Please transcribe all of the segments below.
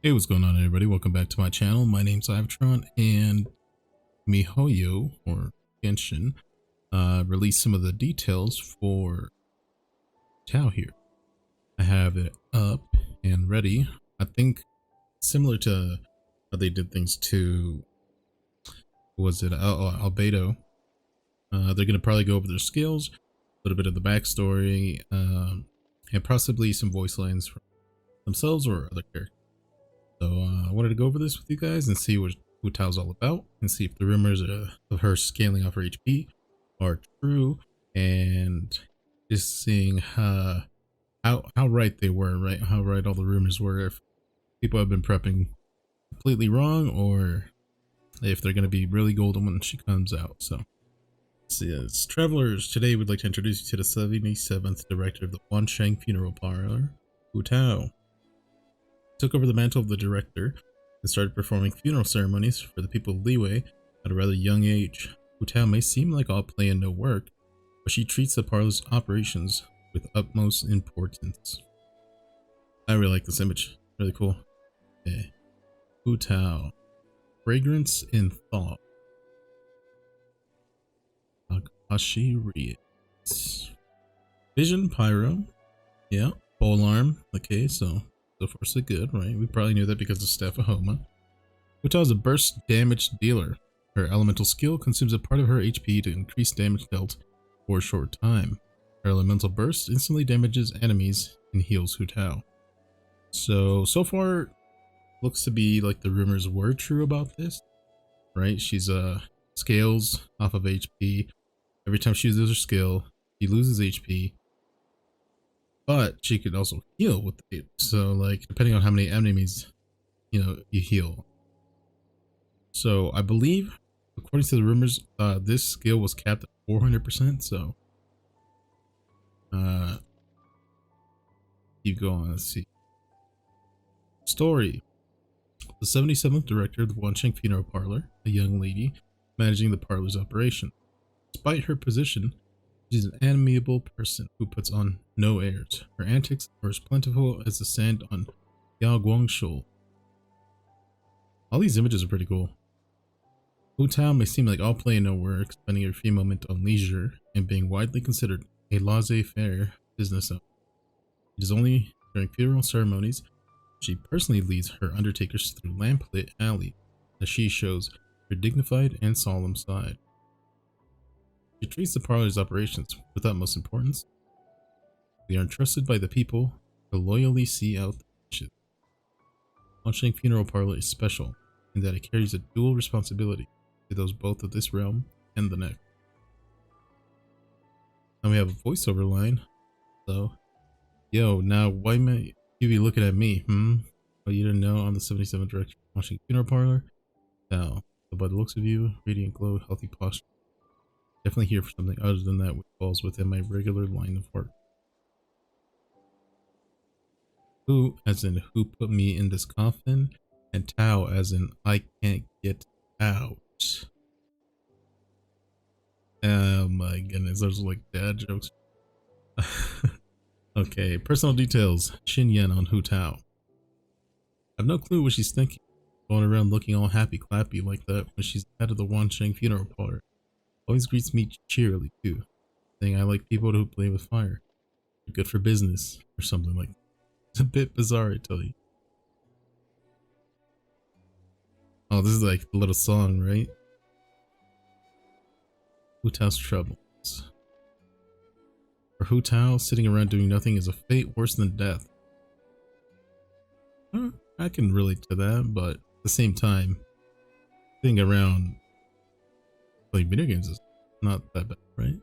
Hey, what's going on, everybody? Welcome back to my channel. My name's Ivatron, and MiHoYo, or Genshin, released some of the details for Tao here. I have it up and ready. I think similar to how they did things to, was it Albedo? They're going to probably go over their skills, a little bit of the backstory, and possibly some voice lines from themselves or other characters. So I wanted to go over this with you guys and see what Hu Tao's all about, and see if the rumors of her scaling off her HP are true, and just seeing how right they were, right? How right all the rumors were. If people have been prepping completely wrong, or if they're going to be really golden when she comes out. So, says travelers, today we'd like to introduce you to the 77th director of the Wansheng Funeral Parlor, Hu Tao. Took over the mantle of the director and started performing funeral ceremonies for the people of Liyue at a rather young age. Hu Tao may seem like all play and no work, but she treats the parlor's operations with utmost importance. I really like this image. Really cool. Okay. Hu Tao. Fragrance in thought. Akashi Reeds. Vision Pyro. Yeah. Pole arm. Okay, so far so good, right? We probably knew that because of Staphahoma. Hu Tao is a burst damage dealer. Her elemental skill consumes a part of her HP to increase damage dealt for a short time. Her elemental burst instantly damages enemies and heals Hu Tao. So far, looks to be like the rumors were true about this, right? She's scales off of HP. Every time she uses her skill, she loses HP. But she could also heal with it. So, like, depending on how many enemies, you heal. So, I believe, according to the rumors, this skill was capped at 400%. So, keep going. Let's see. Story. The 77th director of the Wansheng Funeral Parlor, a young lady managing the parlor's operation. Despite her position, she's an amiable person who puts on no airs. Her antics are as plentiful as the sand on Yao Guangshou. All these images are pretty cool. Hu Tao may seem like all play and no work, spending her free moment on leisure and being widely considered a laissez-faire business owner. It is only during funeral ceremonies she personally leads her undertakers through lamplit alley, as she shows her dignified and solemn side. She treats the parlor's operations with utmost importance. We are entrusted by the people to loyally see out the mission. Wansheng Funeral Parlor is special in that it carries a dual responsibility to those both of this realm and the next. And we have a voiceover line. So, yo, now why may you be looking at me? Oh, you didn't know I'm the 77th director of Wansheng Funeral Parlor? Now, by the looks of you, radiant glow, healthy posture. Definitely here for something other than that, which falls within my regular line of work. Who, as in who put me in this coffin, and Tao, as in I can't get out. Oh my goodness, those are like dad jokes. Okay, personal details. Xin Yan on Hu Tao. I have no clue what she's thinking, going around looking all happy clappy like that when she's head of the Wansheng Funeral Parlor. Always greets me cheerily too, saying I like people who play with fire. They're good for business, or something like that. It's a bit bizarre, I tell you. Oh, this is like the little song, right? Hu Tao's troubles. For Hu Tao, sitting around doing nothing is a fate worse than death. I can relate to that, but at the same time, sitting around playing video games is not that bad, right?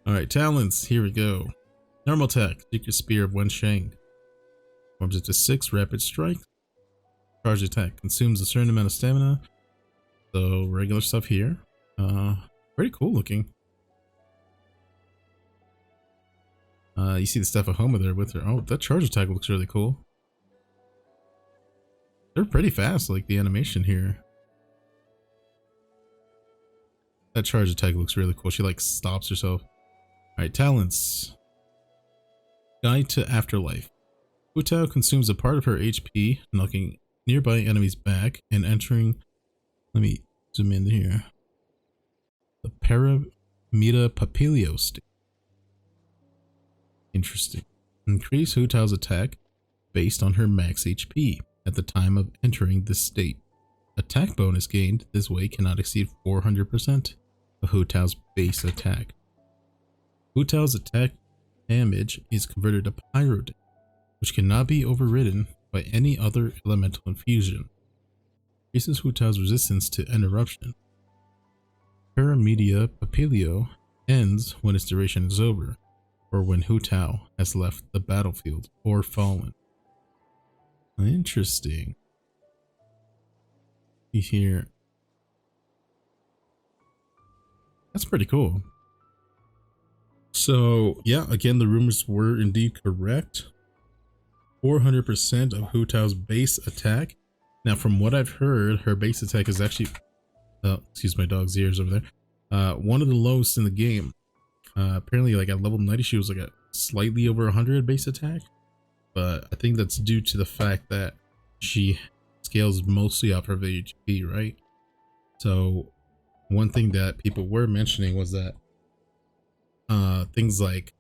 Alright, talents, here we go. Normal attack, Secret Spear of Wansheng. Forms into 6 rapid strike. Charge attack, consumes a certain amount of stamina. So regular stuff here. Pretty cool looking. You see the Staphahoma there with her. Oh, that charge attack looks really cool. They're pretty fast, like the animation here. That charge attack looks really cool. She like stops herself. Alright, talents. Guide to Afterlife. Hu Tao consumes a part of her HP, knocking nearby enemies back and entering, let me zoom in here, the Paramita Papilio state. Interesting. Increase Hu Tao's attack based on her max HP at the time of entering this state. Attack bonus gained this way cannot exceed 400% of Hu Tao's base attack. Hu Tao's attack damage is converted to pyro damage, which cannot be overridden by any other elemental infusion. Increases Hu Tao's resistance to interruption. Paramedia Papilio ends when its duration is over, or when Hu Tao has left the battlefield or fallen. Interesting. Here. That's pretty cool. So, yeah, again, the rumors were indeed correct. 400% of Hu Tao's base attack. Now, from what I've heard, her base attack is actually, excuse my dog's ears over there, one of the lowest in the game. Apparently, like at level 90, she was like a slightly over 100 base attack. But I think that's due to the fact that she scales mostly off her HP, right? So, one thing that people were mentioning was that things like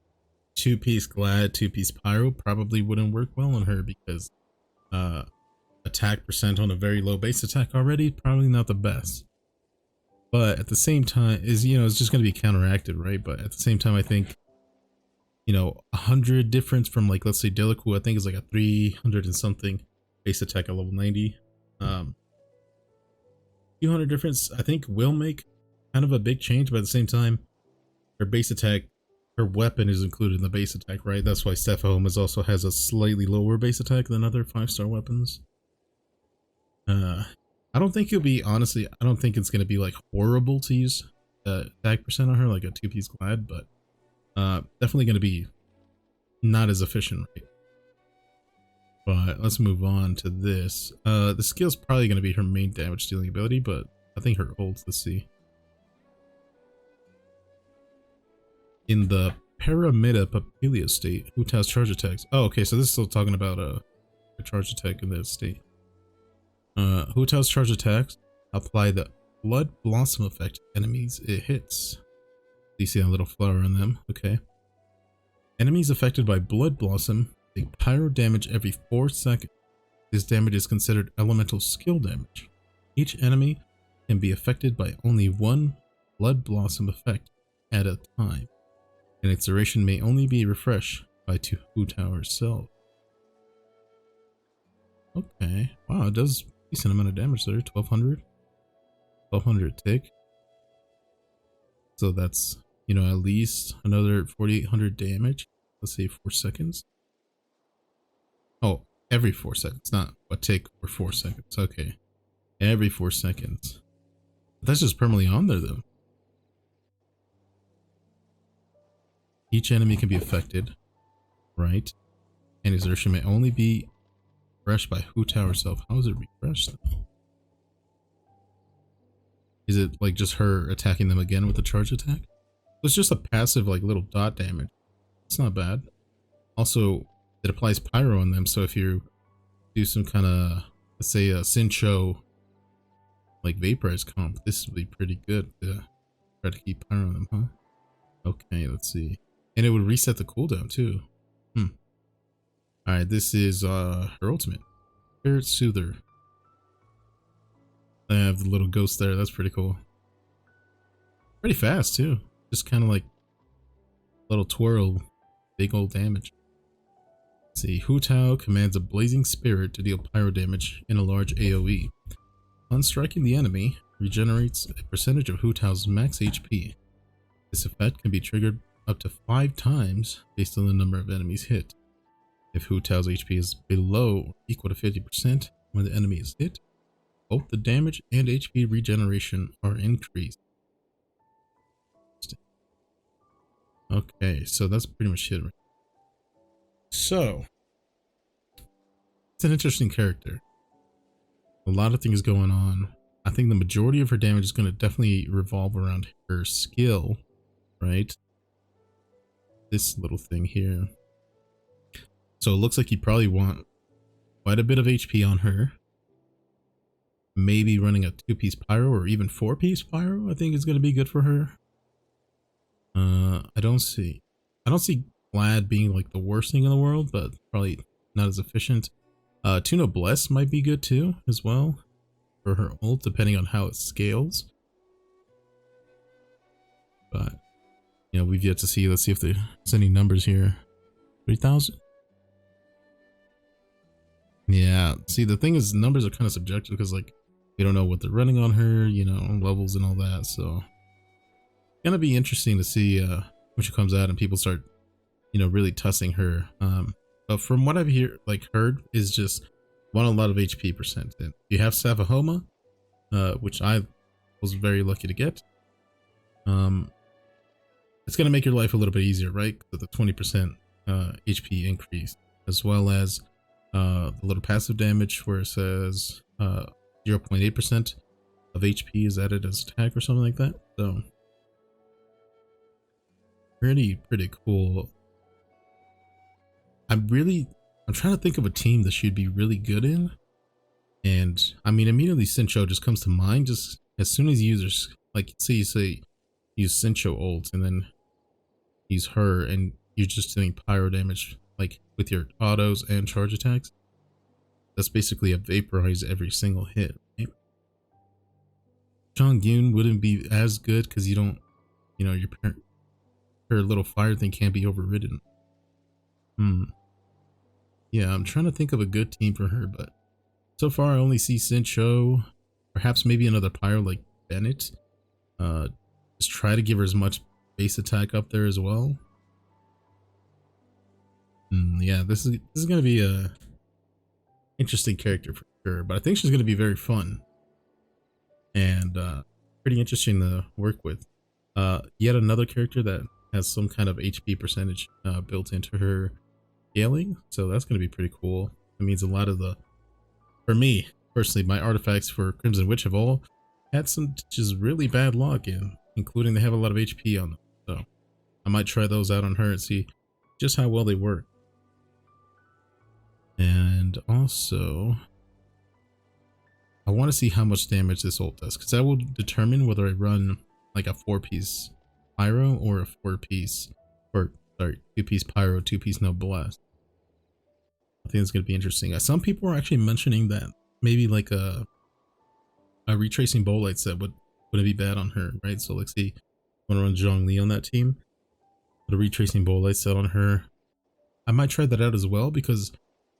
2-piece Glad, 2-piece Pyro probably wouldn't work well on her because attack percent on a very low base attack already, probably not the best. But at the same time, it's just going to be counteracted, right? But at the same time, I think, 100 difference from, like, let's say Delacour, I think is like a 300 and something base attack at level 90. 200 difference, I think, will make kind of a big change, but at the same time, her base attack, her weapon is included in the base attack, right? That's why Stephahomas also has a slightly lower base attack than other 5-star weapons. I don't think it'll be, honestly, I don't think it's going to be like horrible to use attack percent on her, like a 2-piece Glad, but definitely going to be not as efficient, right? But let's move on to this. The skill's probably going to be her main damage dealing ability, but I think her ult's, let's see. In the Paramita Papilio state, Hu Tao's charge attacks. Oh, okay, so this is still talking about a charge attack in that state. Hu Tao's charge attacks apply the Blood Blossom effect to enemies it hits. You see a little flower on them, okay. Enemies affected by Blood Blossom take pyro damage every 4 seconds. This damage is considered elemental skill damage. Each enemy can be affected by only one Blood Blossom effect at a time, and its duration may only be refreshed by Hu Tao herself. Okay, wow, it does a decent amount of damage there, 1200 tick. So that's, at least another 4800 damage. Let's say 4 seconds. Oh, every 4 seconds, not a tick or 4 seconds. Okay, every 4 seconds. But that's just permanently on there though. Each enemy can be affected, right? And his exertion may only be refreshed by Hu Tao herself. How is it refreshed though? Is it like just her attacking them again with a charge attack? It's just a passive, like, little dot damage. It's not bad. Also, it applies pyro on them, so if you do some kind of, let's say, a Sincho, like, vaporize comp, this would be pretty good to try to keep pyro on them, huh? Okay, let's see. And it would reset the cooldown, too. Alright, this is her ultimate. Spirit Soother. I have the little ghost there, that's pretty cool. Pretty fast, too. Just kind of like a little twirl, big old damage. Let's see, Hu Tao commands a blazing spirit to deal pyro damage in a large AoE. On striking the enemy, regenerates a percentage of Hu Tao's max HP. This effect can be triggered up to 5 times based on the number of enemies hit. If Hu Tao's HP is below or equal to 50% when the enemy is hit, both the damage and HP regeneration are increased. Okay, so that's pretty much it. So, it's an interesting character. A lot of things going on. I think the majority of her damage is going to definitely revolve around her skill, right? This little thing here. So it looks like you probably want quite a bit of HP on her. Maybe running a 2-piece pyro or even 4-piece pyro, I think is going to be good for her. I don't see Glad being like the worst thing in the world, but probably not as efficient. Two Noblesse might be good too, as well, for her ult, depending on how it scales. But, you know, we've yet to see. Let's see if there's any numbers here. 3,000? Yeah, see, the thing is, numbers are kind of subjective because, like, we don't know what they're running on her, you know, levels and all that, so it's gonna be interesting to see when she comes out and people start, you know, really tussing her. But from what I've heard is just want a lot of HP percent. And you have Savahoma, which I was very lucky to get. It's gonna make your life a little bit easier, right? With the 20% HP increase, as well as the little passive damage where it says 0.8% of HP is added as attack or something like that. So pretty cool. I'm trying to think of a team that she'd be really good in. And I mean, immediately Xingqiu just comes to mind. Just as soon as users, like, say you use Xingqiu ult and then use her and you're just doing pyro damage, like with your autos and charge attacks. That's basically a vaporize every single hit. Right? Zhongyun wouldn't be as good because you don't, you know, her little fire thing can't be overridden. Yeah, I'm trying to think of a good team for her, but so far I only see Xingqiu, perhaps maybe another pyro like Bennett. Just try to give her as much base attack up there as well. Yeah, this is gonna be a interesting character for sure, but I think she's gonna be very fun and pretty interesting to work with. Yet another character that has some kind of HP percentage built into her scaling, so that's gonna be pretty cool. It means a lot of for me personally, my artifacts for Crimson Witch have all had some just really bad luck, including they have a lot of HP on them. So I might try those out on her and see just how well they work. And also, I want to see how much damage this ult does, because that will determine whether I run like a 4-piece pyro or a 4-piece, or sorry, 2-piece pyro, 2-piece Noblesse. I think it's going to be interesting. Some people are actually mentioning that maybe like a retracing Bolite set wouldn't be bad on her, right? So let's see, I want to run Zhongli on that team, put a retracing Bolite set on her. I might try that out as well, because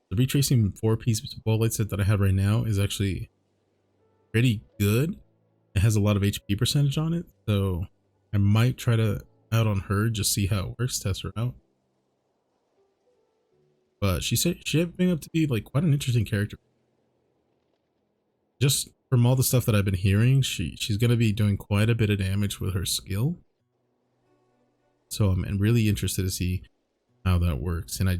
the retracing 4-piece Bolite set that I have right now is actually pretty good. It has a lot of HP percentage on it, so I might try to out on her, just see how it works, test her out. But she shaping up to be like quite an interesting character. Just from all the stuff that I've been hearing, she's gonna be doing quite a bit of damage with her skill. So I'm really interested to see how that works, and I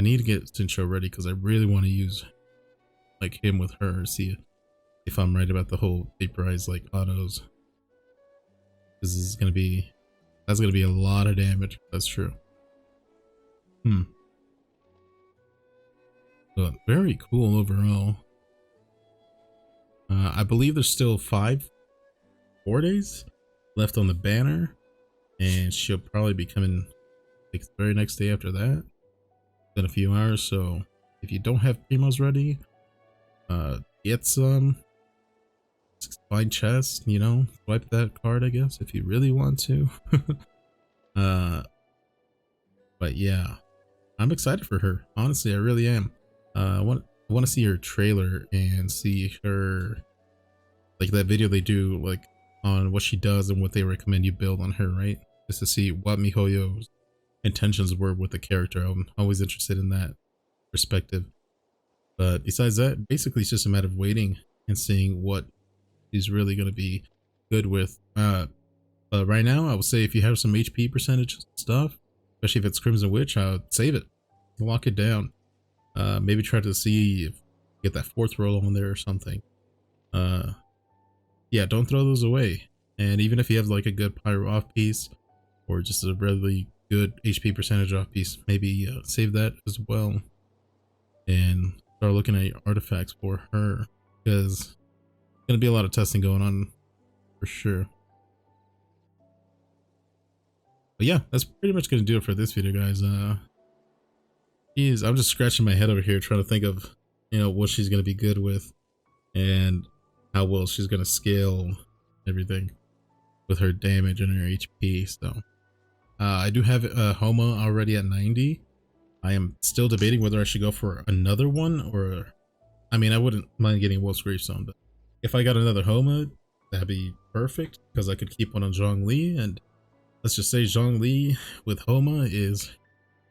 need to get Xingqiu ready because I really want to use like him with her, see if I'm right about the whole vaporize like autos. This is that's gonna be a lot of damage. That's true. But very cool overall. I believe there's still 4 days left on the banner, and she'll probably be coming like the very next day after that, in a few hours. So if you don't have primos ready, get some. Find chest, you know, swipe that card, I guess, if you really want to. But yeah, I'm excited for her. Honestly, I really am. I want to see her trailer and see her, like that video they do like on what she does and what they recommend you build on her, right? Just to see what MiHoYo's intentions were with the character. I'm always interested in that perspective. But besides that, basically it's just a matter of waiting and seeing what she's really going to be good with. But right now, I would say if you have some HP percentage stuff, especially if it's Crimson Witch, save it, lock it down. Maybe try to see if you get that 4th roll on there or something. Yeah, don't throw those away. And even if you have like a good pyro off piece or just a really good HP percentage off piece. Maybe save that as well and start looking at artifacts for her, because gonna be a lot of testing going on for sure. But yeah, that's pretty much gonna do it for this video, guys. I'm just scratching my head over here trying to think of, you know, what she's gonna be good with and how well she's gonna scale everything with her damage and her HP. So I do have Homa already at 90. I am still debating whether I should go for another one, or I mean, I wouldn't mind getting Wolf's Gravestone, but if I got another Homa, that'd be perfect because I could keep one on Zhongli, and let's just say Zhongli with Homa is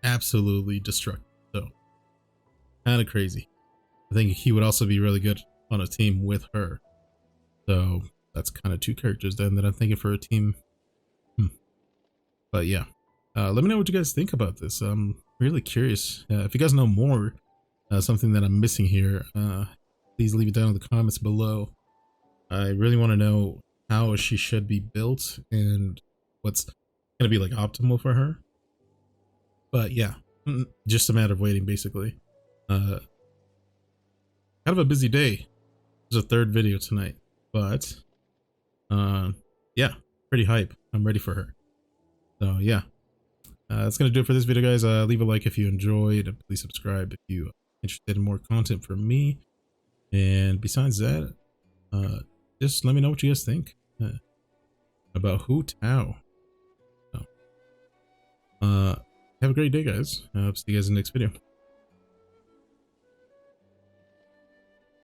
absolutely destructive. So kind of crazy. I think he would also be really good on a team with her. So that's kind of two characters then that I'm thinking for a team. But yeah, let me know what you guys think about this. I'm really curious. If you guys know more, something that I'm missing here, please leave it down in the comments below. I really want to know how she should be built and what's going to be like optimal for her. But yeah, just a matter of waiting basically. Kind of a busy day. There's a third video tonight, but yeah, pretty hype. I'm ready for her. So yeah, that's gonna do it for this video, guys. Leave a like if you enjoyed, and please subscribe if you are interested in more content from me. And besides that, just let me know what you guys think about Hu Tao. So, have a great day, guys. I'll see you guys in the next video.